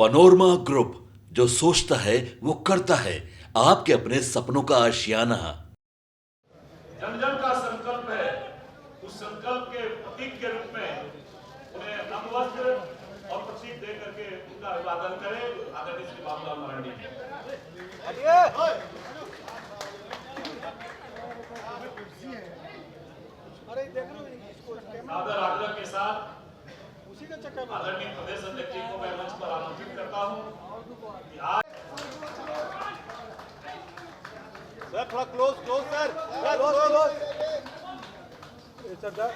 Panorama group, जो सोचता है वो करता है। आपके अपने सपनों का आशियाना। जन जन का संकल्प है, उस संकल्प के प्रतीक के रूप में उन्हें अंगवस्त्र और प्रतीक दे करके उनका अभिवादन करें। आदरणीय श्री बाबूलाल मरांडी सादर आग्रह के साथ आदरणीय प्रदेश अध्यक्ष जी को मैं मंच पर आमंत्रित करता हूं कि आज सर थोड़ा क्लोज सर क्लोज सर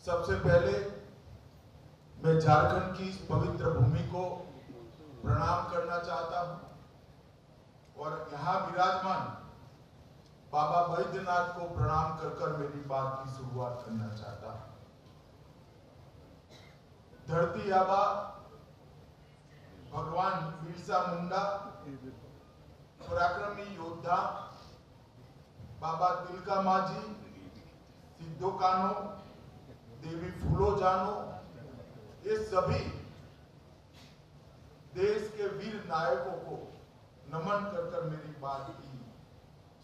सबसे पहले मैं झारखंड की इस पवित्र भूमि को प्रणाम करना चाहता हूं और यहाँ विराजमान बाबा बैद्यनाथ को प्रणाम कर मेरी बात की शुरुआत करना चाहता हूं। धरती आबा भगवान बिरसा मुंडा, पराक्रमी योद्धा बाबा तिलका मांझी, सिद्धो कान्हो, देवी फूलो जानो, ये सभी देश के वीर नायकों को नमन कर मेरी बात की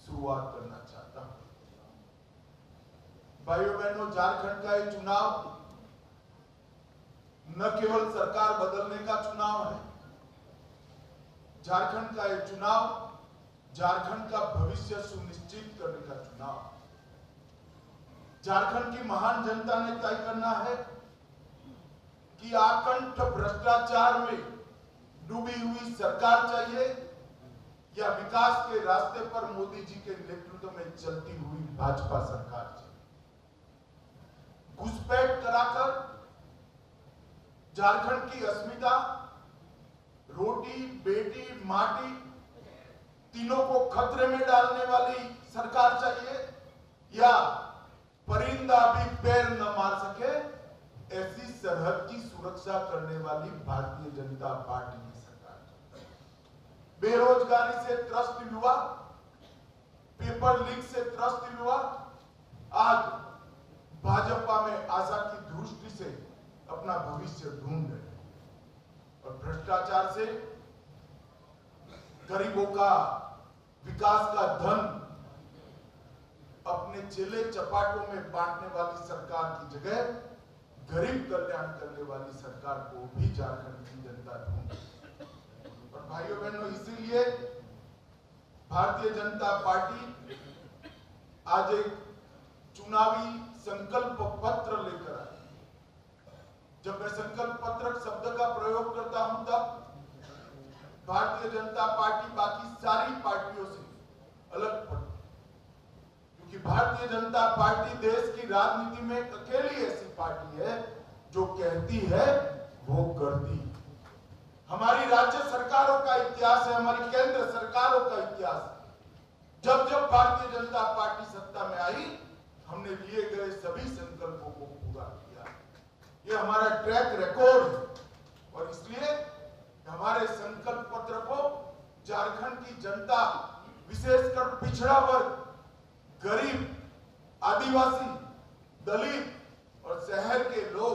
शुरुआत करना चाहता हूं। भाइयों बहनों, झारखंड का ये चुनाव न केवल सरकार बदलने का चुनाव है, झारखंड का ये चुनाव झारखंड का भविष्य सुनिश्चित करने का चुनाव। झारखंड की महान जनता ने तय करना है कि आकंठ भ्रष्टाचार में डूबी हुई सरकार चाहिए या विकास के रास्ते पर मोदी जी के नेतृत्व में चलती हुई भाजपा सरकार चाहिए। घुसपैठ कराकर झारखंड की अस्मिता, रोटी बेटी माटी तीनों को खतरे में डालने वाली सरकार चाहिए या परिंदा भी पैर न मार सके ऐसी सरहद की सुरक्षा करने वाली भारतीय जनता पार्टी की सरकार। बेरोजगारी से त्रस्त युवा, पेपर लीक से त्रस्त युवा आज भाजपा में आशा की दृष्टि से अपना भविष्य ढूंढ रहे हैं और भ्रष्टाचार से गरीबों का विकास का धन अपने चेले चपाटों में बांटने वाली सरकार की जगह गरीब कल्याण करने वाली सरकार को भी झारखंड की जनता ढूंढ। और भाइयों बहनों, इसीलिए भारतीय जनता पार्टी आज एक चुनावी संकल्प पत्र लेकर आई। जब मैं संकल्प पत्र शब्द का प्रयोग करता हूं तब भारतीय जनता पार्टी बाकी सारी पार्टियों से अलग पड़ती, क्योंकि भारतीय जनता पार्टी देश की राजनीति में एक अकेली ऐसी पार्टी है जो कहती है वो करती है। हमारी राज्य सरकारों का इतिहास है, हमारी केंद्र सरकारों का इतिहास है। जब जब भारतीय जनता पार्टी सत्ता में आई, हमने लिए गए सभी संकल्पों को पूरा किया। ये हमारा ट्रैक रिकॉर्ड है और इसलिए हमारे संकल्प पत्र को झारखंड की जनता, विशेषकर पिछड़ा वर्ग, गरीब, आदिवासी, दलित और शहर के लोग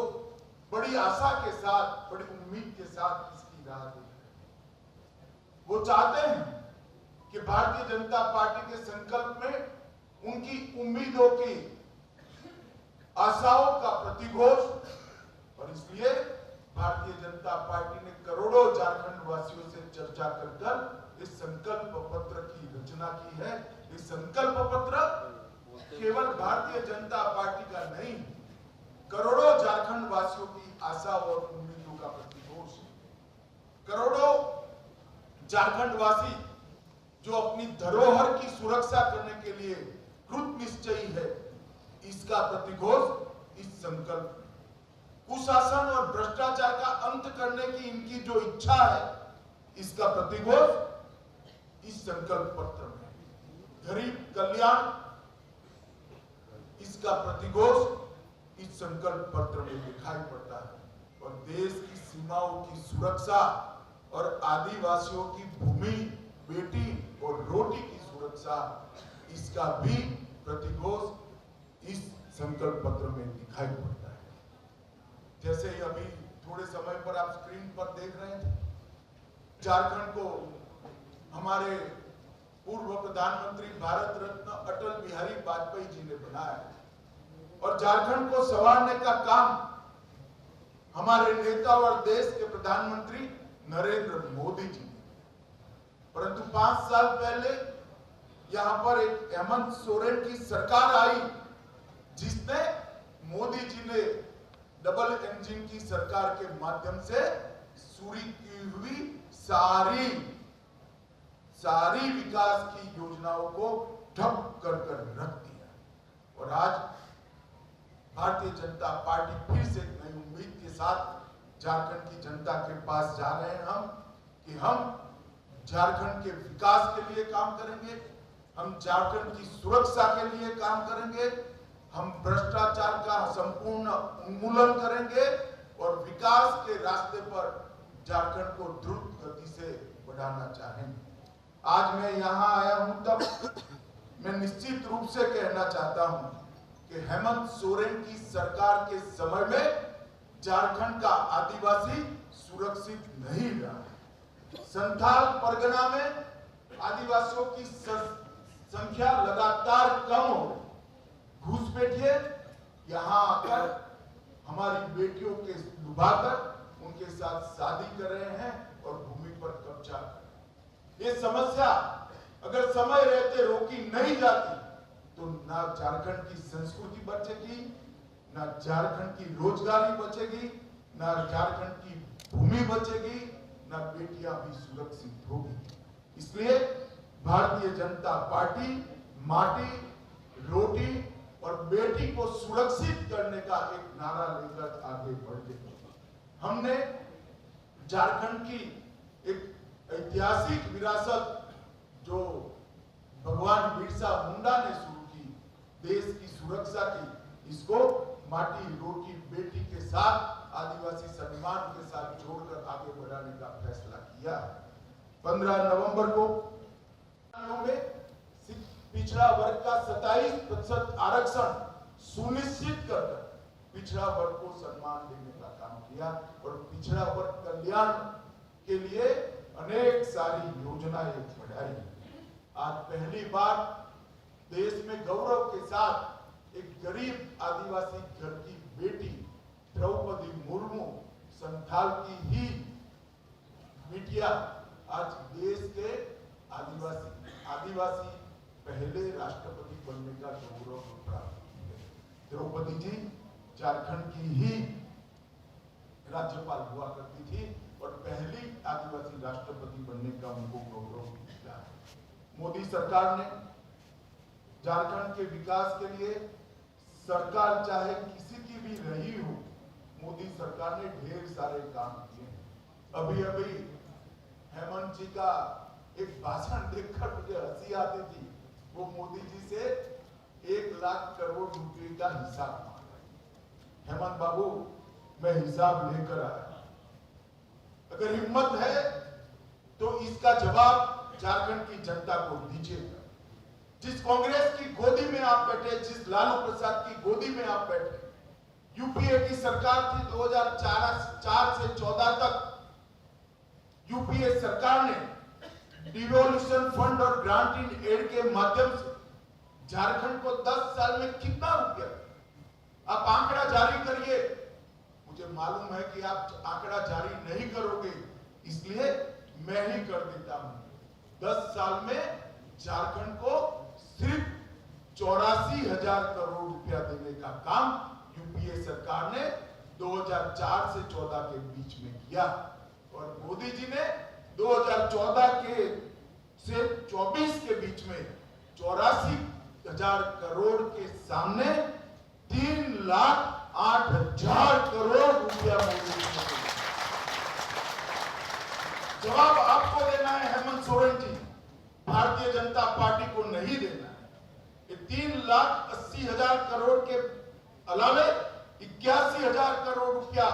बड़ी आशा के साथ, बड़ी उम्मीद के साथ इसकी राह देख रहे हैं। वो चाहते हैं कि भारतीय जनता पार्टी के संकल्प में उनकी उम्मीदों की, आशाओं का प्रतिघोष, और इसलिए भारतीय जनता पार्टी ने करोड़ों झारखंड वासियों से चर्चा कर इस संकल्प पत्र की रचना की है। इस संकल्प पत्र केवल भारतीय जनता पार्टी का नहीं, करोड़ों झारखंड वासियों की आशा और उम्मीदों का प्रतिघोष है। करोड़ों झारखंड वासी जो अपनी धरोहर की सुरक्षा करने के लिए कृत निश्चयी है, इसका प्रतिघोष इस संकल्प। कुशासन और भ्रष्टाचार का अंत करने की इनकी जो इच्छा है, इसका प्रतिघोष इस संकल्प पत्र में। गरीब कल्याण, इसका प्रतिघोष इस संकल्प पत्र में दिखाई पड़ता है। और देश की सीमाओं की सुरक्षा और आदिवासियों की भूमि, बेटी और रोटी की सुरक्षा, इसका भी प्रतिघोष इस संकल्प पत्र में दिखाई पड़ता है। जैसे ही अभी थोड़े समय पर आप स्क्रीन पर देख रहे थे, झारखंड को हमारे पूर्व प्रधानमंत्री भारत रत्न अटल बिहारी वाजपेयी जी ने बनाया और झारखंड को संवारने का काम हमारे नेता और देश के प्रधानमंत्री नरेंद्र मोदी जी ने। परंतु 5 साल पहले यहां पर एक हेमंत सोरेन की सरकार आई, जिसने मोदी जी ने डबल इंजन की सरकार के माध्यम से शुरू की हुई सारी विकास की योजनाओं को ठप कर रख दिया। और आज भारतीय जनता पार्टी फिर से नई उम्मीद के साथ झारखंड की जनता के पास जा रहे हैं कि हम झारखंड के विकास के लिए काम करेंगे, हम झारखंड की सुरक्षा के लिए काम करेंगे, हम भ्रष्टाचार का संपूर्ण उन्मूलन करेंगे और विकास के रास्ते पर झारखंड को द्रुत गति से बढ़ाना चाहेंगे। आज मैं यहां आया हूं तब मैं निश्चित रूप से कहना चाहता हूं कि हेमंत सोरेन की सरकार के समय में झारखंड का आदिवासी सुरक्षित नहीं रहा। संथाल परगना में आदिवासियों की संख्या लगातार कम हो रही। घुसपैठिए यहां आकर हमारी बेटियों के लुभाकर उनके साथ शादी कर रहे हैं और भूमि पर कब्जा कर। ये समस्या अगर समय रहते रोकी नहीं जाती तो ना झारखंड की संस्कृति बचेगी, ना झारखंड की रोजगारी बचेगी, ना झारखंड की भूमि बचेगी, ना बेटियां भी सुरक्षित होगी। इसलिए भारतीय जनता पार्टी माटी, रोटी और बेटी को सुरक्षित करने का एक नारा लेकर आगे बढ़ गई। हमने झारखंड की एक ऐतिहासिक विरासत जो भगवान बिरसा मुंडा ने शुरू की, देश की सुरक्षा की, इसको माटी, रोटी, बेटी के साथ आदिवासी सम्मान के साथ जोड़कर आगे बढ़ाने का फैसला किया। 15 नवंबर को में पिछड़ा वर्ग का 27% आरक्षण सुनिश्चित कर पिछड़ा वर्ग को सम्मान देने का काम किया और पिछड़ा वर्ग कल्याण के लिए अनेक सारी योजनाएं बढ़ाई। आज पहली बार देश में गौरव के साथ एक गरीब आदिवासी घर की बेटी द्रौपदी मुर्मू, संथाल की ही बिटिया, आज देश के आदिवासी पहले राष्ट्रपति बनने का गौरव प्राप्त किया। द्रौपदी जी झारखंड की ही राज्यपाल हुआ करती थी और पहली आदिवासी राष्ट्रपति बनने का उनको गौरव मिला। मोदी सरकार ने झारखंड के विकास के लिए, सरकार चाहे किसी की भी रही हो, मोदी सरकार ने ढेर सारे काम किए। अभी हेमंत जी का एक भाषण देखकर मुझे हंसी आती थी। वो मोदी जी से 1 लाख करोड़ रुपए का हिसाब मांग रहे। हेमंत बाबू, मैं हिसाब लेकर आया, अगर हिम्मत है तो इसका जवाब झारखंड की जनता को दीजिएगा। जिस कांग्रेस की गोदी में आप बैठे, जिस लालू प्रसाद की गोदी में आप बैठे, यूपीए की सरकार थी 2004 से 14 तक। यूपीए सरकार ने डिवोल्यूशन फंड और ग्रांट इन एड के माध्यम से झारखंड को 10 साल में कितना रुपया, आप आंकड़ा जारी करिए। मुझे मालूम है कि आप आंकड़ा जारी नहीं करोगे, इसलिए मैं ही कर देता हूं। 10 साल में झारखंड को सिर्फ 84,000 करोड़ रुपया देने का काम यूपीए सरकार ने 2004 से 14 के बीच में किया और मोदी जी ने 2014 से 24 के बीच में 84,000 करोड़ के सामने 3,08,000 करोड़ रुपया मोदी जी ने। जवाब आपको देना है हेमंत सोरेन जी, भारतीय जनता पार्टी को नहीं देना है। ये 3,80,000 करोड़ के अलावे 81,000 करोड़ रुपया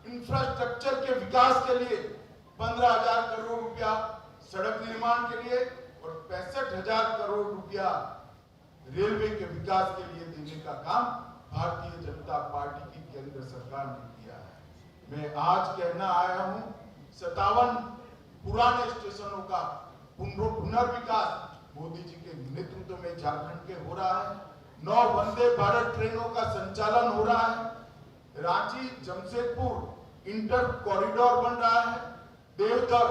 इंफ्रास्ट्रक्चर के विकास के लिए 15,000 करोड़ रुपया सड़क निर्माण के लिए और 65,000 करोड़ रुपया रेलवे के विकास के लिए देने का काम भारतीय जनता पार्टी की केंद्र सरकार ने किया है। मैं आज कहना आया हूं 57 पुराने स्टेशनों का पुनर्विकास मोदी जी के नेतृत्व में झारखंड के हो रहा है। 9 वंदे भारत ट्रेनों का संचालन हो रहा है। रांची जमशेदपुर इंटर कॉरिडोर बन रहा है। देवघर,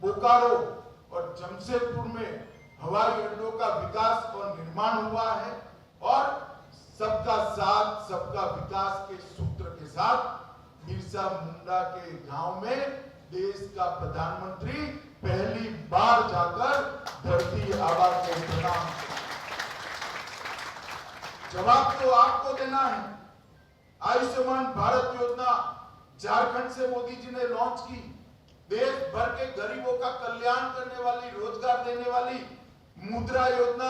बोकारो और जमशेदपुर में हवाई अड्डों का विकास और निर्माण हुआ है और सबका साथ सबका विकास के सूत्र के साथ बिरसा मुंडा के गांव में देश का प्रधानमंत्री पहली बार जाकर धरती आबा को प्रणाम। जवाब तो आपको देना है। आयुष्मान भारत योजना झारखंड से मोदी जी ने लॉन्च की। देश भर के गरीबों का कल्याण करने वाली, रोजगार देने वाली मुद्रा योजना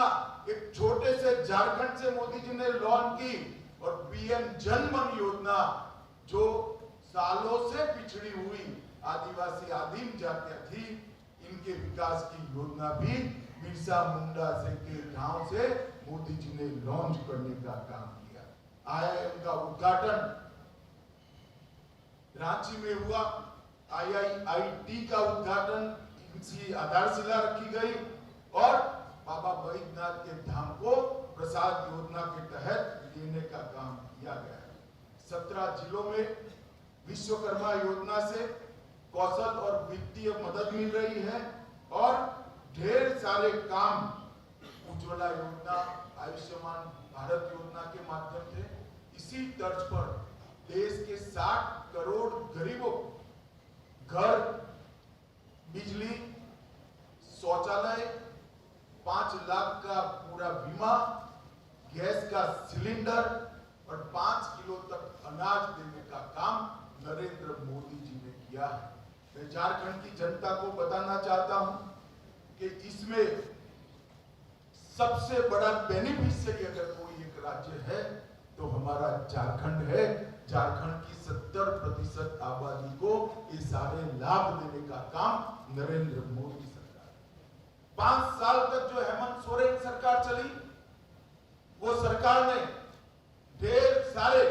एक छोटे से झारखंड से मोदी जी ने लॉन्च की और पीएम जन धन योजना जो सालों से पिछड़ी हुई आदिवासी आदिम जातियां थी, इनके विकास की योजना भी बिरसा मुंडा से के गांव से मोदी जी ने लॉन्च करने का काम किया। आईआईएम का उद्घाटन रांची में हुआ। आईआईटी का उद्घाटन, इनकी आधारशिला रखी गई और बाबा बैद्यनाथ के धाम को प्रसाद योजना के तहत लेने का काम किया गया है। 17 जिलों में विश्वकर्मा योजना से कौशल और वित्तीय मदद मिल रही है और ढेर सारे काम उज्ज्वला योजना, आयुष्मान भारत योजना के माध्यम से इसी तर्ज पर देश के 60 करोड़ गरीबों घर, बिजली, शौचालय, 5 लाख का पूरा बीमा, गैस का सिलेंडर और 5 किलो तक अनाज देने का काम नरेंद्र मोदी जी ने किया है। मैं झारखंड की जनता को बताना चाहता हूं कि इसमें सबसे बड़ा बेनिफिशियरी अगर कोई एक राज्य है तो हमारा झारखंड है। झारखंड की 70% आबादी को ये सारे लाभ देने का काम नरेंद्र मोदी सरकार। 5 साल तक जो हेमंत सोरेन सरकार चली, वो सरकार ने ढेर सारे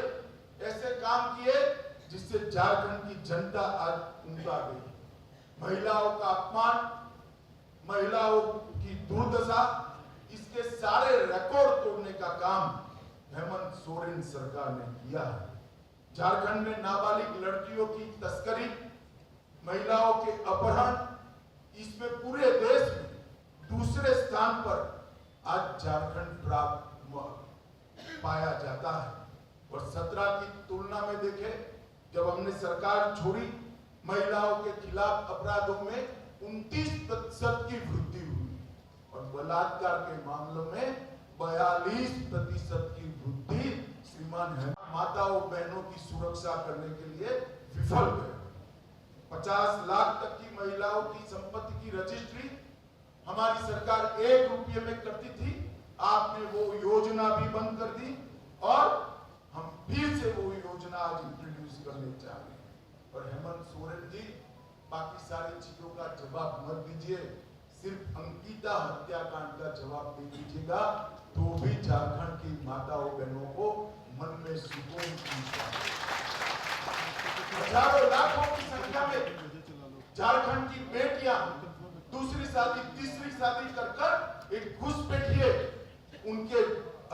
ऐसे काम किए जिससे झारखंड की जनता आज उमड़ा गई। महिलाओं का अपमान, महिलाओं की दुर्दशा, इसके सारे रिकॉर्ड तोड़ने का काम हेमंत सोरेन सरकार ने किया है। झारखंड में नाबालिग लड़कियों की तस्करी, महिलाओं के अपहरण, इसमें पूरे देश में दूसरे स्थान पर आज झारखंड प्राप्त पाया जाता है। और 17 की तुलना में देखें, जब हमने सरकार छोड़ी, महिलाओं के खिलाफ अपराधों में 29% की वृद्धि हुई और बलात्कार के मामलों में 42% की वृद्धि श्रीमान है। माताओं बहनों की सुरक्षा करने के लिए विफल गए। 50 लाख तक की महिलाओं की संपत्ति की रजिस्ट्री हमारी सरकार 1 रुपये में करती थी। आपने वो योजना भी बंद कर दी और हम फिर से वो योजना आज इंट्रोड्यूस करने जा रहे हैं। और हेमंत सोरेन जी, बाकी सारी चीजों का जवाब मत दीजिए, सिर्फ अंकिता हत्याकांड का जवाब दे दीजिएगा तो भी झारखंड की माताओं बहनों को मन में सुकून मिलता है। हजारों लाखों की संख्या में झारखंड की बेटियां दूसरी शादी, तीसरी शादी कर कर एक घुसपैठिए उनके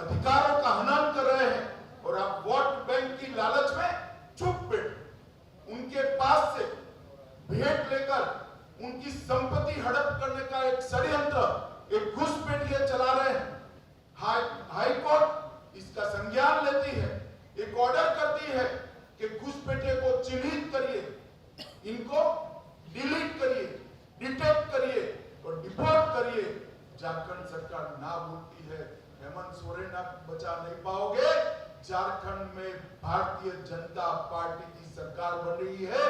अधिकारों का हनन कर रहे हैं और आप वोट बैंक की लालच में चुप बैठे उनके पास से भेंट लेकर उनकी संपत्ति हड़प करने का एक षड्यंत्र, एक घुसपैठिए चला रहे हैं। हाई कोर्ट इसका संज्ञान लेती है, एक ऑर्डर करती है कि घुसपैठिए को चिन्हित करिए, इनको डिलीट करिए, डिटेक्ट करिए और डिपोर्ट करिए। झारखंड सरकार ना बोलती है। हेमंत सोरेन आप बचा नहीं पाओगे। झारखंड में भारतीय जनता पार्टी की सरकार बन रही है।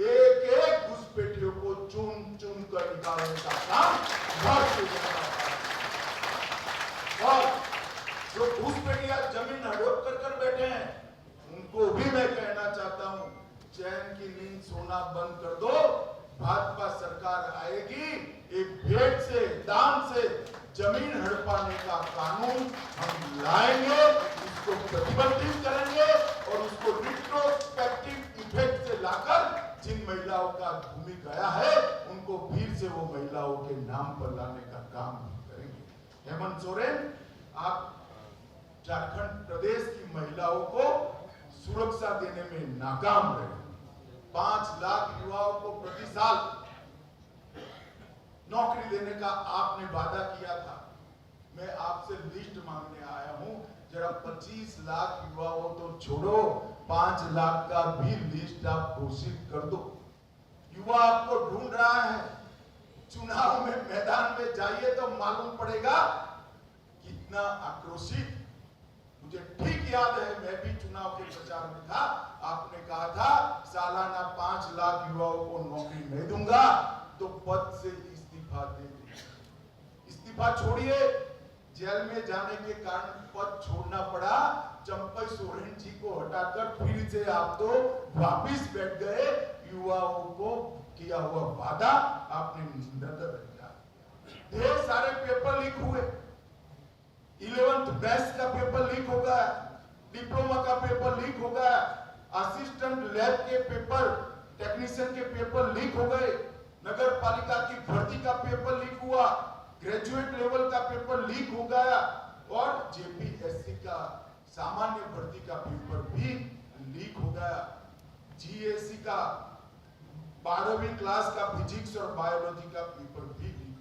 एक एक घुसपैठियों को चुन चुन कर निकालने का काम भारतीय जनता पार्टी। और जो घुसपैठिया जमीन हड़प कर बैठे हैं, उनको भी मैं कहना चाहता हूं, चैन की सोना बंद कर दो, भाजपा सरकार आएगी, एक भेंट से, दान से जमीन हड़पाने का कानून हम लाएंगे, उसको प्रतिबंधित करेंगे और उसको रिट्रोस्पेक्टिव इफेक्ट से लाकर जिन महिलाओं का भूमि गया है उनको फिर से वो महिलाओं के नाम पर लाने का काम करेंगे। हेमंत सोरेन, आप झारखंड प्रदेश की महिलाओं को सुरक्षा देने में नाकाम रहे। 5 लाख युवाओं को प्रति साल नौकरी देने का आपने वादा किया था। मैं आपसे लिस्ट मांगने आया हूं, जरा 25 लाख युवाओं तो छोड़ो, 5 लाख का भी लिस्ट आप घोषित कर दो। युवा आपको ढूंढ रहा है, चुनाव में मैदान में जाइए तो मालूम पड़ेगा कितना आक्रोशित। मुझे ठीक याद है, मैं भी चुनाव के प्रचार में था, आपने कहा था सालाना 5 लाख युवाओं को नौकरी नहीं दूंगा तो पद से इस्तीफा दे दूंगा। इस्तीफा छोड़िए, जेल में जाने के कारण पद छोड़ना पड़ा। चंपई सोरेन जी को हटाकर फिर से आप तो वापिस बैठ गए। युवाओं को किया हुआ वादा आपने नजर रखा। ढेर सारे पेपर लीक हुए, 11th बैच का पेपर लीक हो गया, डिप्लोमा का पेपर लीक हो गया, असिस्टेंट लैब के पेपर, टेक्नीशियन के पेपर लीक हो गए, नगर पालिका की भर्ती का पेपर लीक हुआ, ग्रेजुएट लेवल का पेपर लीक हो गया और जेपीएससी का सामान्य भर्ती का पेपर भी लीक हो गया। जीएससी का 12वीं क्लास का फिजिक्स और बायोलॉजी का पेपर भी लीक।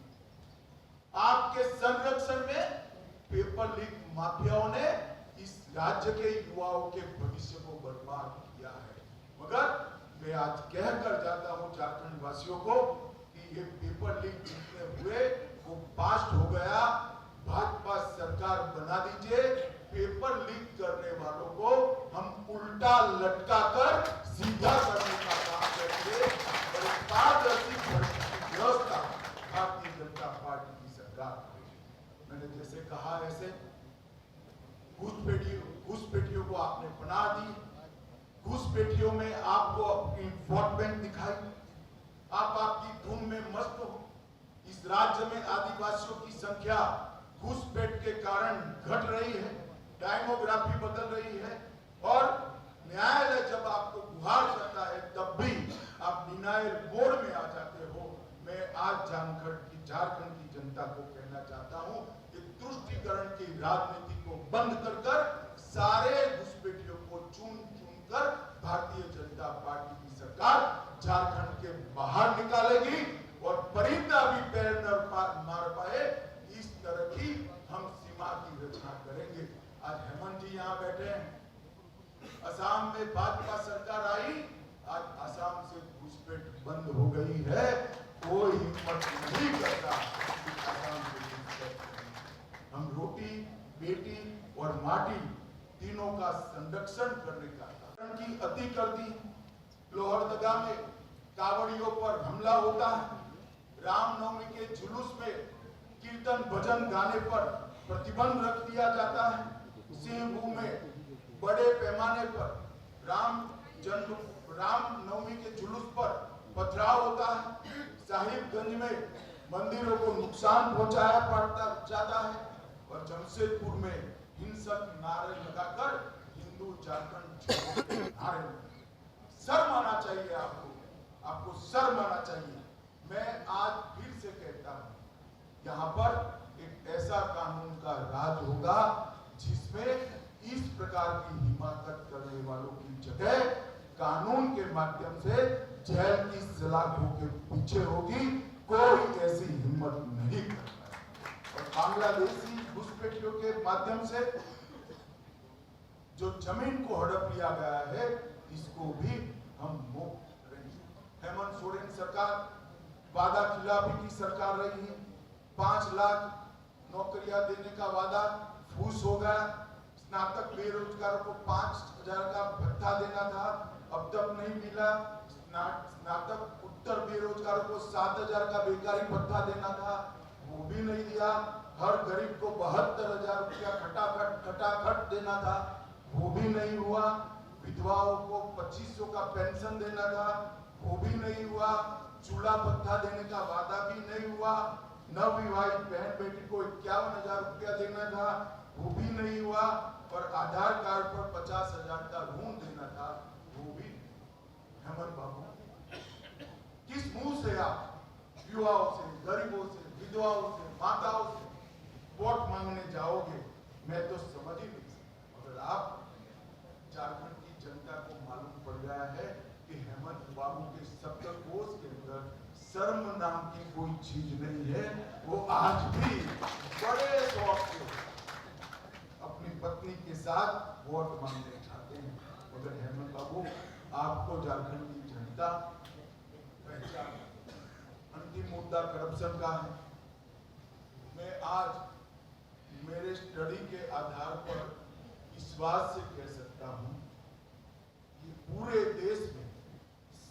आपके संरक्षण में पेपर लीक माफियाओं ने इस राज्य के युवाओं के भविष्य को बर्बाद किया है। मगर मैं आज कहकर जाता हूं झारखंड वासियों को कि ये पेपर लीक जितने हुए वो पास्ट हो गया। भाजपा सरकार बना दीजिए, पेपर लीक करने वालों को हम उल्टा लटका कर सीधा करने का काम करेंगे और पारदर्शी भर्ती की व्यवस्था भारतीय जनता पार्टी की सरकार करेगी। मैंने जैसे कहा ऐसे घुसपैठियों को आपने बना दी, घुसपैठियों में आपको अपनी वोट बैंक दिखाई, आप आपकी धुन में मस्त हो। इस राज्य में आदिवासियों की संख्या घुसपैठ के कारण घट रही है, डेमोग्राफी बदल रही है और न्यायालय जब आपको गुहार करता है तब भी आप डिनायल मोड में आ जाते हो। मैं आज झारखंड की जनता को कहना चाहता हूं कि तुष्टीकरण की राजनीति को बंद कर सारे घुसपैठियों को चुन कर भारतीय जनता पार्टी की सरकार झारखंड के बाहर निकालेगी और परिंदा भी पैर न मार पाए इस तरह की हम सीमा की रचना करेंगे। आज हेमंत जी यहाँ बैठे हैं, असम में भाजपा सरकार आई, आज असम से घुसपैठ बंद हो गई है, कोई हिम्मत नहीं करता कि असम से घुसपैठ। हम रोटी, बेटी और माटी तीनों का संरक्षण करने का की अति कर दी। लोहरदगा में कावड़ियों पर हमला होता है, रामनवमी के जुलूस में कीर्तन भजन गाने पर प्रतिबंध रख दिया जाता है। सिंहभूम में बड़े पैमाने पर रामनवमी के जुलूस पर पथराव होता है। साहिबगंज में मंदिरों को नुकसान पहुंचाया पड़ता जाता है और जमशेदपुर में हिंसक नारे लगाकर हिंदू झारखंड नारे। शर्म आना चाहिए आपको शर्म आना चाहिए। मैं आज फिर से कहता हूं, यहाँ पर एक ऐसा कानून का राज होगा जिसमें इस प्रकार की हिमाकत करने वालों की जगह कानून के माध्यम से जेल की सलाखों के पीछे होगी। कोई ऐसी हिम्मत नहीं करता। और बांग्लादेशी घुसपैठियों के माध्यम से जो जमीन को हड़प लिया गया है इसको भी हम मुक्त करेंगे। हेमंत सोरेन सरकार वादा खिलाफी की सरकार रही है। 5 लाख नौकरियां देने का वादा फूस हो गया। स्नातक बेरोजगारों को 5,000 का भत्ता देना था, अब तक नहीं मिला। स्नातक उत्तर बेरोजगारों को 7,000 का बेकारी भत्ता देना था, वो भी नहीं दिया। हर गरीब को 72,000 रुपया खटाखट देना था, वो भी नहीं हुआ। विधवाओं को 2500 का पेंशन देना था, वो भी नहीं हुआ, चूल्हा भत्ता देने का वादा भी नहीं हुआ, नवविवाहित बहन बेटी को 51,000 रुपया देना था, वो भी नहीं हुआ, और आधार कार्ड पर 50,000 का ऋण देना था, वो भी नहीं। हेमंत बाबू, किस मुंह से आप युवाओं से, गरीबों से, विधवाओं से, माताओं से वोट मांगने जाओगे? मैं तो समझ ही नहीं सकता। अगर आप झारखंड की जनता को मालूम पड़ गया है कि हेमंत बाबू के शब्दकोश के अंदर शर्म नाम की कोई चीज नहीं है, वो आज भी बड़े शौक से अपनी पत्नी के साथ वोट मांगने जाते हैं। मगर हेमंत बाबू, आपको झारखंड की जनता पहचान। अंतिम मुद्दा करप्शन का है। मैं आज मेरे स्टडी के आधार पर इस बात से कह सकता हूं कि पूरे देश में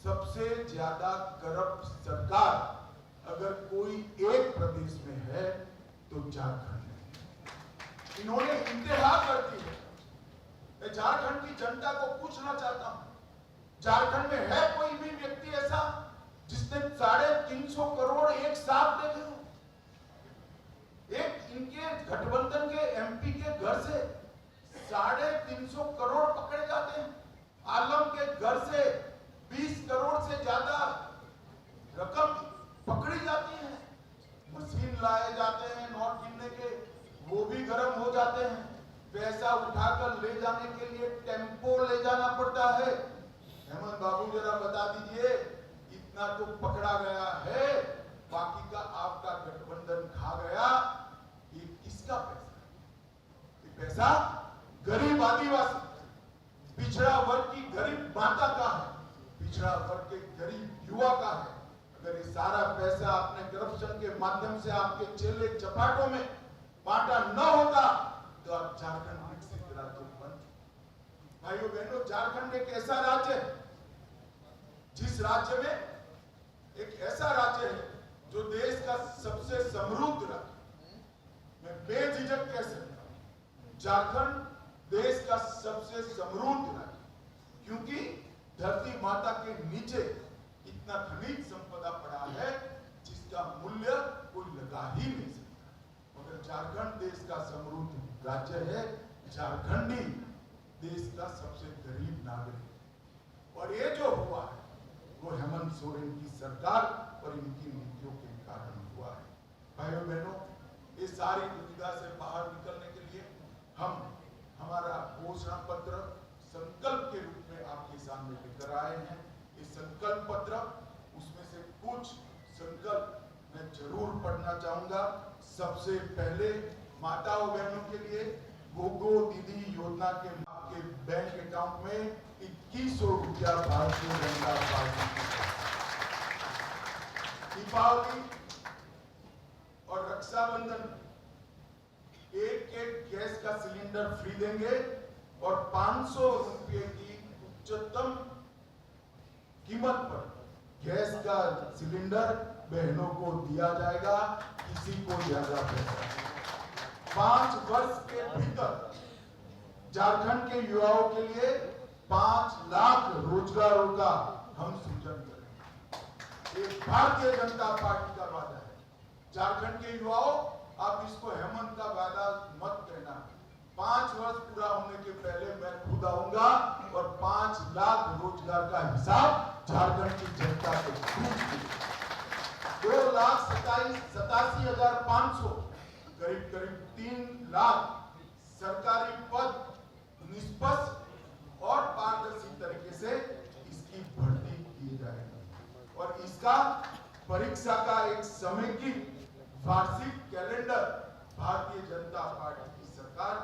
सबसे ज्यादा करप्ट सरकार अगर कोई एक प्रदेश में है तो झारखंड है। इन्होंने इंतहा कर दी है। मैं झारखंड की जनता को पूछना चाहता हूं, झारखंड में है कोई भी व्यक्ति ऐसा जिसने 350 करोड़ एक साथ देखे हो? एक इनके गठबंधन के एमपी के घर से 350 करोड़ पकड़े जाते हैं। आलम के घर से 20 करोड़ से ज्यादा रकम पकड़ी जाती है। मशीन लाए जाते हैं नोट गिनने के, वो भी गर्म हो जाते हैं। पैसा उठाकर ले जाने के लिए टेम्पो ले जाना पड़ता है। हेमंत बाबू, जरा बता दीजिए, इतना तो पकड़ा गया है, बाकी का आपका गठबंधन खा गया। ये किसका पैसा? ये पैसा गरीब आदिवासी, पिछड़ा वर्ग की गरीब माता का है, पिछड़ा वर्ग के गरीब युवा का है। अगर ये सारा पैसा आपने करप्शन के माध्यम से आपके चेले चपाटों में बांटा न होता तो आप झारखंड विकसित राज्य बन चुके। भाइयों बहनों, झारखंड एक ऐसा राज्य है जिस राज्य में एक ऐसा राज्य है जो देश का सबसे समृद्ध राज्य, मैं बेझिझक कह सकता हूं, झारखंड देश का सबसे समृद्ध राज्य, क्योंकि धरती माता के नीचे इतना खनिज संपदा पड़ा है जिसका मूल्य कोई लगा ही नहीं सकता। मगर झारखंड देश का समृद्ध राज्य है, झारखंडी देश का सबसे गरीब नागरिक। और ये जो हुआ है वो हेमंत सोरेन की सरकार और इनकी नीतियों के कारण हुआ है। भाइयों बहनों, इस सारी दुविधा से बाहर निकलने के लिए हम हमारा घोषणा पत्र संकल्प के रूप में आपके सामने लेकर आए हैं। ये संकल्प पत्र, उसमें से कुछ संकल्प मैं जरूर पढ़ना चाहूंगा। सबसे पहले माताओं बहनों के लिए गोगो दीदी योजना के आपके बैंक अकाउंट में 2100 रुपया भारतीय जनता पार्टी दीपावली और रक्षाबंधन एक गैस का सिलेंडर फ्री देंगे और 500 रुपये की उच्चतम कीमत पर गैस का सिलेंडर बहनों को दिया जाएगा, किसी को ज्यादा पैसा। 5 वर्ष के भीतर झारखंड के युवाओं के लिए 5 लाख रोजगारों का हम सृजन करेंगे। एक भारतीय जनता पार्टी का वादा है। झारखंड के युवाओं, आप इसको हेमंत का वादा मत कहना। 5 वर्ष पूरा होने के पहले मैं खुद आऊंगा और 5 लाख रोजगार का हिसाब झारखंड की जनता को दूंगा। 2,87,500 करीब 3 लाख सरकारी पद निष्पक्ष और पारदर्शी तरीके से इसकी भर्ती की जाएगी और इसका परीक्षा का एक समेकित वार्षिक कैलेंडर भारतीय जनता पार्टी की सरकार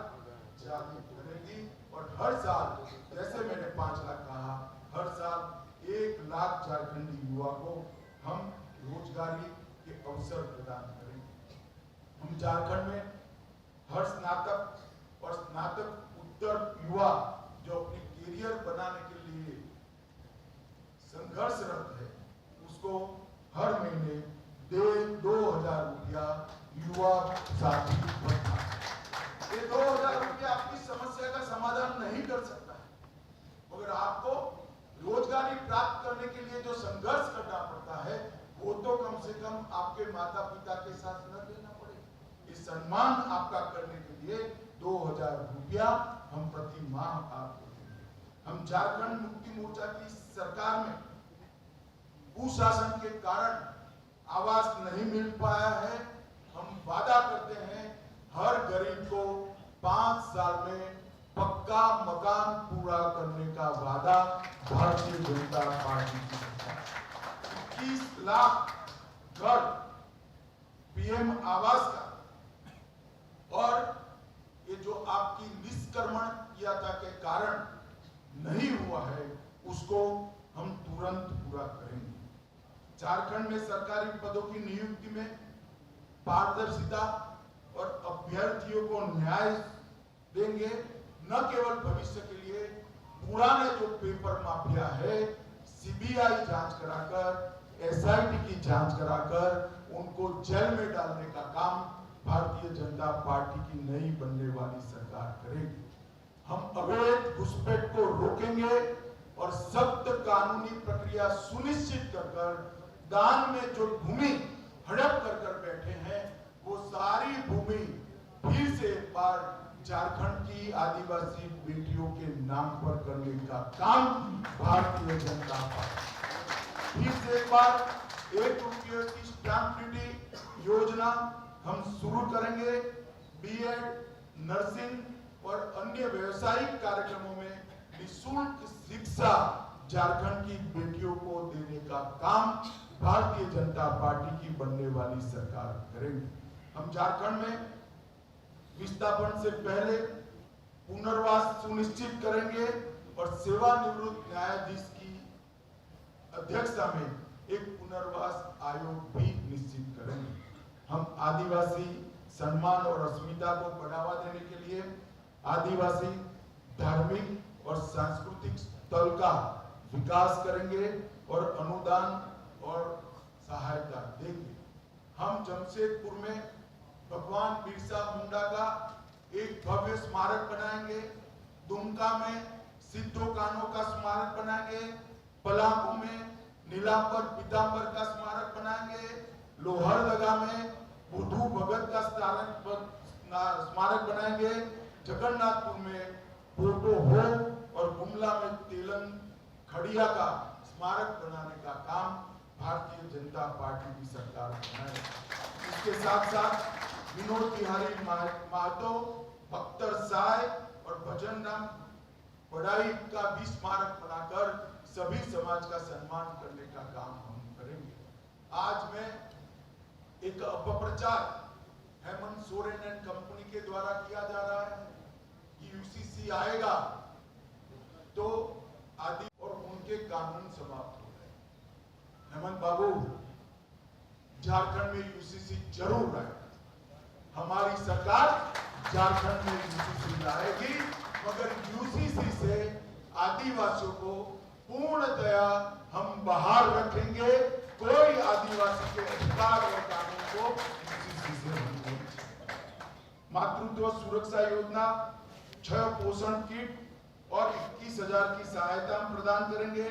जारी करेगी। और हर साल, जैसे मैंने 5 लाख कहा, हर साल 1 लाख झारखंडी युवा को हम रोजगारी के अवसर प्रदान करेंगे। हम झारखंड में हर स्नातक और स्नातक उत्तर युवा जो अपनी करियर बनाने के लिए संघर्षरत है, उसको हर महीने 2,000 रुपया युवा साथी भत्ता। ये 2,000 रुपया आपकी समस्या का समाधान नहीं कर सकता है, मगर आपको रोजगारी प्राप्त करने करने के लिए जो संघर्ष करना पड़ता है वो तो कम से कम आपके माता पिता के साथ न देना पड़े। इस सम्मान आपका करने के लिए 2000 रुपया हम प्रति माह आपको देंगे। हम झारखंड मुक्ति मोर्चा की सरकार में कुशासन के कारण आवास नहीं मिल पाया है। हम वादा करते हैं हर गरीब को 5 साल में पक्का मकान पूरा करने का वादा भारतीय जनता पार्टी की सरकार। 21 लाख घर पीएम आवास का और ये जो आपकी निष्क्रमणीयता के कारण नहीं हुआ है उसको हम तुरंत पूरा करेंगे। झारखंड में सरकारी पदों की नियुक्ति में पारदर्शिता और अभ्यर्थियों को न्याय देंगे। न केवल भविष्य के लिए पुराने जो पेपर माफिया है सीबीआई जांच कराकर एसआईटी की जांच कराकर उनको जेल में डालने का काम भारतीय जनता पार्टी की नई बनने वाली सरकार करेगी। हम अवैध घुसपैठ को रोकेंगे और सख्त कानूनी प्रक्रिया सुनिश्चित कर दान में जो भूमि हड़प कर बैठे हैं वो सारी भूमि फिर से एक बार झारखंड की आदिवासी बेटियों के नाम पर करने का काम भारतीय जनता पार्टी फिर से एक बार 1 रुपये की स्टैंप ड्यूटी योजना हम शुरू करेंगे। बीएड, नर्सिंग और अन्य व्यवसायिक कार्यक्रमों में निःशुल्क शिक्षा झारखंड की बेटियों को देने का काम भारतीय जनता पार्टी की बनने वाली सरकार करेंगे। हम झारखंड में विस्थापन से पहले पुनर्वास सुनिश्चित करेंगे और सेवानिवृत्त न्यायाधीश की अध्यक्षता में एक पुनर्वास आयोग भी निश्चित करेंगे। हम आदिवासी सम्मान और अस्मिता को बढ़ावा देने के लिए आदिवासी धार्मिक और सांस्कृतिक स्थल का विकास करेंगे और अनुदान और सहायता देंगे। हम जमशेदपुर में भगवान बिरसा मुंडा का एक भव्य स्मारक बनाएंगे। दुमका में सिद्धो कान्हो का स्मारक बनाएंगे। पलामू में नीलांबर पीतांबर का स्मारक बनाएंगे। लोहरदगा में बुद्धू भगत का स्मारक बनाएंगे। जगन्नाथपुर में पोटो हो और गुमला में तेलन खड़िया का स्मारक बनाने का काम भारतीय जनता पार्टी की सरकार बनाएगी। इसके साथ साथ विनोद बिहारी महतो, भक्तर साय और भजन राम पढ़ाई का भी स्मारक बनाकर सभी समाज का सम्मान करने का काम हम करेंगे। आज मैं एक अपप्रचार हेमंत सोरेन एंड कंपनी के द्वारा किया जा रहा है कि यूसीसी आएगा तो आदि और उनके कानून समाप्त हो गए। हेमंत बाबू, झारखंड में यूसीसी जरूर आएगा। हमारी सरकार झारखंड में यूसीसी लाएगी, मगर यूसीसी से आदिवासियों को पूर्णतया हम बाहर रखेंगे। कोई आदिवासी के अधिकार और कानून को यूसीसी से नहीं। मातृत्व सुरक्षा योजना, 6 पोषण किट और 21,000 की सहायता हम प्रदान करेंगे।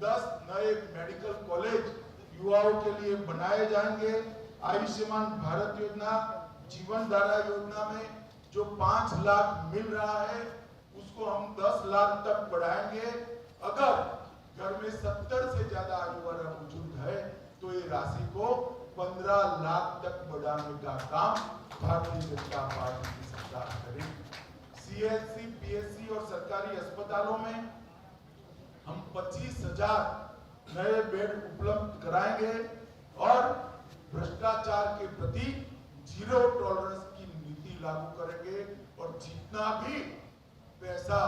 10 नए मेडिकल कॉलेज युवाओं के लिए बनाए जाएंगे। आयुष्मान भारत योजना, जीवन धारा योजना में जो 5 लाख मिल रहा है उसको हम 10 लाख तक बढ़ाएंगे। अगर घर में 70 से ज्यादा आयु वाला बुजुर्ग है तो ये राशि को 15 लाख तक बढ़ाने का काम भारतीय जनता पार्टी की सरकार करेगी। सीएचसी, पीएचसी और सरकारी अस्पतालों में हम 25,000 नए बेड उपलब्ध कराएंगे और भ्रष्टाचार के प्रति जीरो टॉलरेंस की नीति लागू करेंगे। और जितना भी पैसा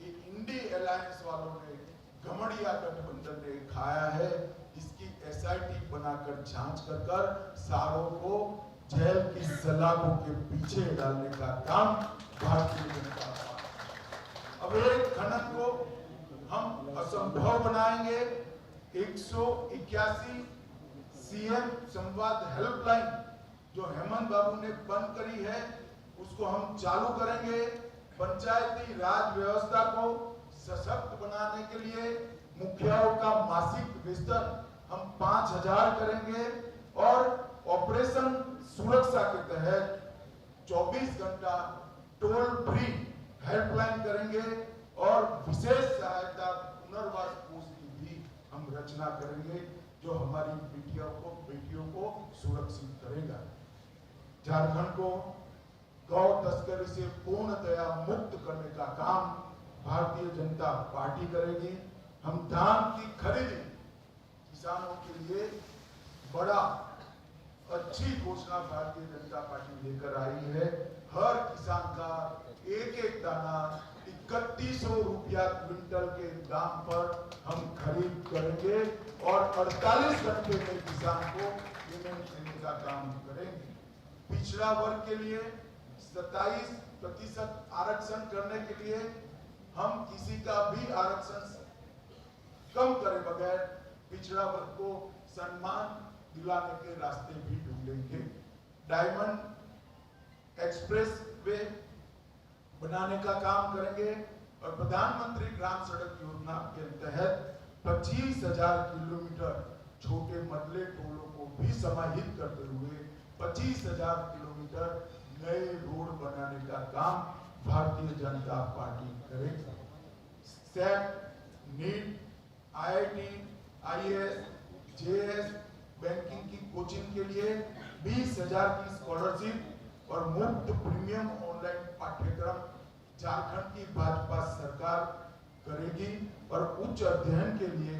इंडी अलायंस वालों ने, घमड़िया गठबंधन ने खाया है, इसकी एसआईटी बनाकर जांच कर सारों को जेल की सलाखों के पीछे डालने का काम भारतीय जनता पार्टी। अवैध खनन को हम असंभव बनाएंगे। 181 सीएम संवाद हेल्पलाइन जो हेमंत बाबू ने बंद करी है उसको हम चालू करेंगे। पंचायती राज व्यवस्था को सशक्त बनाने के लिए मुखियाओं का मासिक वेतन हम 5,000 करेंगे और ऑपरेशन सुरक्षा के तहत 24 घंटा टोल फ्री हेल्पलाइन करेंगे और विशेष सहायता पुनर्वास कोष की भी हम रचना करेंगे जो हमारी बेटियों को सुरक्षित करेगा। झारखंड को गौ तस्करी से पूर्णतया मुक्त करने का काम भारतीय जनता पार्टी करेगी। हम धान की खरीदी किसानों के लिए बड़ा अच्छी घोषणा भारतीय जनता पार्टी लेकर आई है। हर किसान का एक दाना 3100 रुपया क्विंटल के दाम पर हम खरीद करेंगे और 48 घंटे में किसान को पेमेंट देने का काम करेंगे। पिछड़ा वर्ग के लिए 27% आरक्षण करने के लिए हम किसी का भी आरक्षण कम करे बगैर पिछड़ा वर्ग को सम्मान दिलाने के रास्ते भी ढूंढेंगे। डायमंड एक्सप्रेस वे बनाने का काम करेंगे और प्रधानमंत्री ग्राम सड़क योजना के तहत 25,000 किलोमीटर छोटे मदले टोलों को भी समाहित करते हुए 25,000 किलोमीटर नए रोड बनाने का काम भारतीय जनता पार्टी करेगी। CET, NEET, IIT, IAS, JS, banking की कोचिंग के लिए 20,000 की स्कॉलरशिप और मुफ्त प्रीमियम ऑनलाइन पाठ्यक्रम झारखंड की भाजपा सरकार करेगी और उच्च अध्ययन के लिए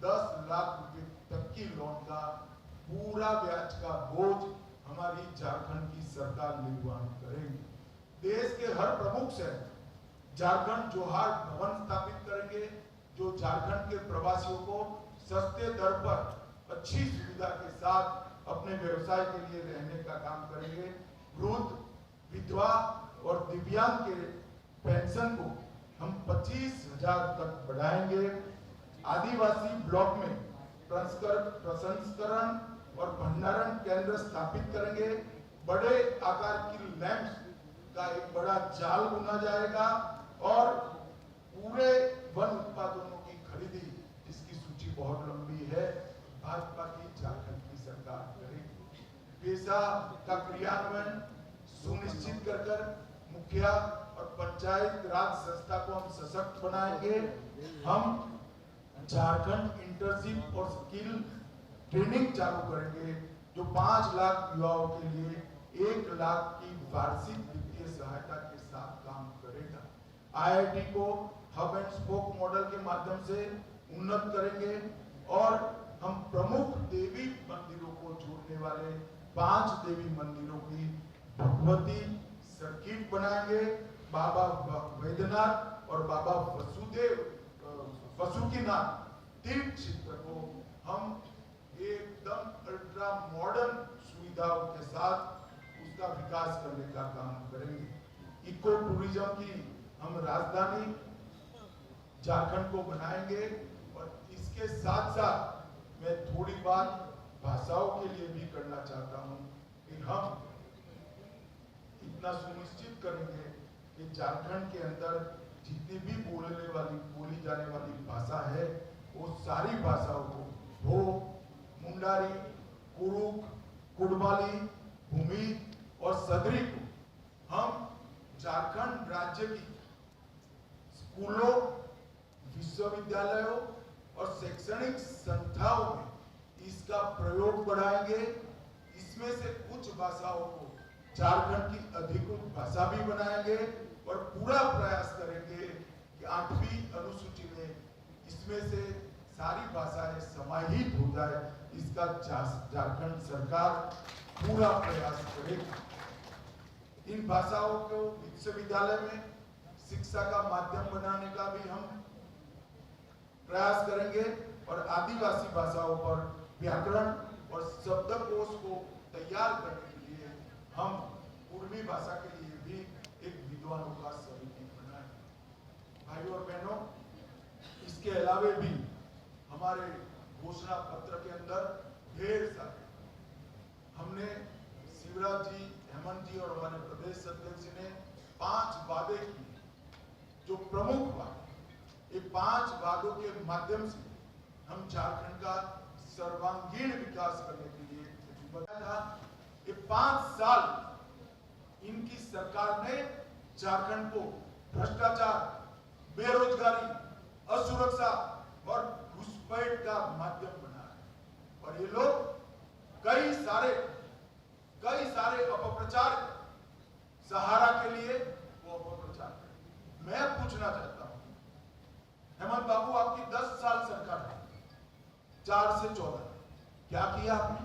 10 लाख रुपए तक की लोन का पूरा ब्याज का बोझ हमारी झारखंड की सरकार निर्वहन करेगी। देश के हर प्रमुख शहर झारखंड जोहार भवन स्थापित करेंगे जो झारखंड के प्रवासियों को सस्ते दर पर अच्छी सुविधा के साथ अपने व्यवसाय के लिए रहने का काम करेंगे। वृद्ध, विधवा और दिव्यांग के पेंशन को हम 25,000 तक बढ़ाएंगे। आदिवासी ब्लॉक में प्रसंस्करण और भंडारण केंद्र स्थापित करेंगे। बड़े आकार की लैंप्स का एक बड़ा जाल बुना जाएगा और पूरे वन उत्पादनों की खरीदी जिसकी सूची बहुत लंबी है भाजपा की झारखंड की सरकार करेगी। पेशा का क्रियान्वयन सुनिश्चित कर मुखिया और पंचायत राज संस्था को हम सशक्त बनाएंगे। हम झारखंड इंटर्नशिप और स्किल ट्रेनिंग चालू करेंगे जो 5 लाख युवाओं के लिए 1 लाख की वार्षिक वित्तीय सहायता के साथ काम करेगा। IIT को हब एंड स्पोक मॉडल के माध्यम से उन्नत करेंगे और हम प्रमुख देवी मंदिरों को जोड़ने वाले 5 देवी मंदिरों की भगवती सर्किट बनाएंगे। बाबा वैद्यनाथ और बाबा वसुकीनाथ तीर्थ क्षेत्र को हम एकदम अल्ट्रा मॉडर्न सुविधाओं के साथ उसका विकास करने का काम करेंगे। इको टूरिज्म की हम राजधानी झारखंड को बनाएंगे और इसके साथ साथ मैं थोड़ी बात भाषाओं के लिए भी करना चाहता हूं कि हम इतना सुनिश्चित करेंगे कि झारखंड के अंदर जितनी भी बोली जाने वाली भाषा है वो सारी भाषाओं को हो मुंडारी, कुरुक, कुड़माली, भूमि और सदरी को हम झारखंड राज्य की स्कूलों, विश्वविद्यालयों और शैक्षणिक संस्थाओं में इसका प्रयोग बढ़ाएंगे। इसमें से कुछ भाषाओं को झारखंड की अधिकृत भाषा भी बनाएंगे और पूरा प्रयास करेंगे कि 8वीं अनुसूची में इसमें से सारी भाषाएं समाहित हो जाए। इसका झारखंड सरकार पूरा प्रयास करेगी। इन भाषाओं को विश्वविद्यालय में शिक्षा का माध्यम बनाने का भी हम प्रयास करेंगे और आदिवासी भाषाओं पर व्याकरण और शब्दकोश को तैयार करने के लिए हम पूर्वी भाषा के लिए भी एक विद्वानों का समिति बनाएंगे। भाइयों और बहनों, इसके अलावे भी हमारे घोषणा पत्र के अंदर ढेर सारे हमने शिवराज जी, हेमंत जी और हमारे प्रदेश अध्यक्ष ने 5 वादे किए जो प्रमुख वादे ये 5 वादों के माध्यम से हम झारखंड का सर्वांगीण विकास करने के लिए प्रतिबद्ध था। ये 5 साल इनकी सरकार ने झारखंड को भ्रष्टाचार, बेरोजगारी, असुरक्षा और घुसपैठ का माध्यम बनाया है। और ये लोग कई सारे अपप्रचार सहारा के लिए वो अपप्रचार करें। मैं पूछना चाहता हूं, हेमंत बाबू आपकी 10 साल सरकार है, 4 से 14, क्या किया आपने?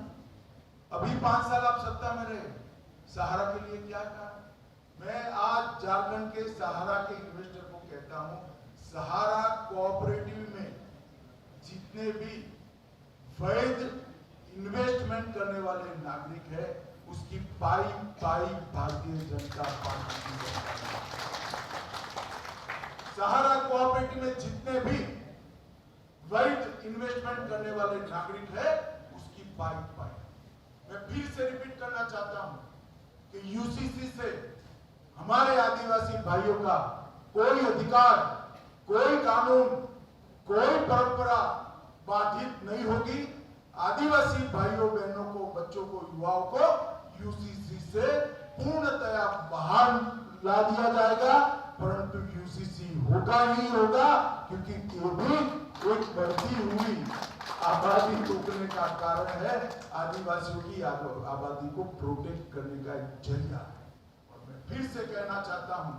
अभी 5 साल आप सत्ता में रहे, सहारा के लिए क्या कहा? मैं आज झारखंड के सहारा के इन्वेस्टर को कहता हूं, सहारा कोऑपरेटिव में जितने भी वैध इन्वेस्टमेंट करने वाले नागरिक है, उसकी पाई भारतीय जनता पार्टी की है। सहारा कोऑपरेटिव में जितने भी वैध इन्वेस्टमेंट करने वाले नागरिक है, उसकी पाई। मैं फिर से रिपीट करना चाहता हूं कि यूसीसी से हमारे आदिवासी भाइयों का कोई अधिकार, कोई कानून, कोई परंपरा बाधित नहीं होगी। आदिवासी भाइयों बहनों को, बच्चों को, युवाओं को यूसीसी से पूर्णतया बाहर ला दिया जाएगा, परंतु यूसीसी होगा ही होगा, क्योंकि ये भी एक बढ़ती हुई आबादी रोकने का कारण है, आदिवासियों की आबादी को प्रोटेक्ट करने का एक जरिया है। और मैं फिर से कहना चाहता हूं,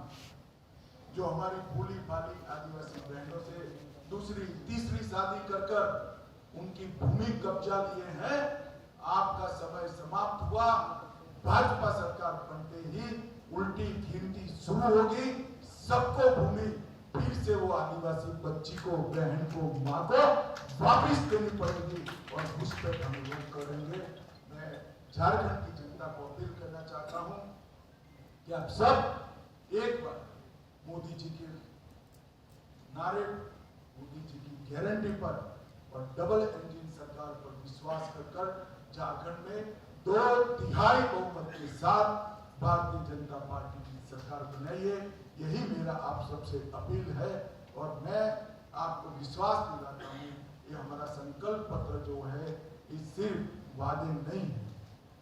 जो हमारी भोली भाली आदिवासी बहनों से दूसरी तीसरी शादी कर उनकी भूमि कब्जा लिए हैं, आपका समय समाप्त हुआ। भाजपा सरकार बनते ही उल्टी गिनती शुरू होगी, सबको भूमि फिर से वो आदिवासी बच्ची को, बहन को, मां को वापिस देनी पड़ेगी और उस पर हम लोग करेंगे। मैं झारखंड की जनता को अपील करना चाहता हूं कि आप सब एक बार मोदी जी के नारे, मोदी जी की गारंटी पर और डबल इंजन सरकार पर विश्वास कर झारखंड में 2/3 बहुमत के साथ भारतीय जनता पार्टी की सरकार बनाइए। यही मेरा आप सबसे अपील है और मैं आपको विश्वास दिलाता हूँ, ये हमारा संकल्प पत्र जो है ये सिर्फ वादे नहीं है,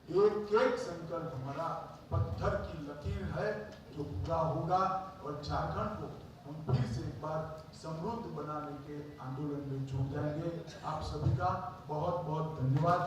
एक संकल्प हमारा पत्थर की लकीर है जो पूरा होगा और झारखंड को हम फिर से एक बार समृद्ध बनाने के आंदोलन में जुट जाएंगे। आप सभी का बहुत बहुत धन्यवाद।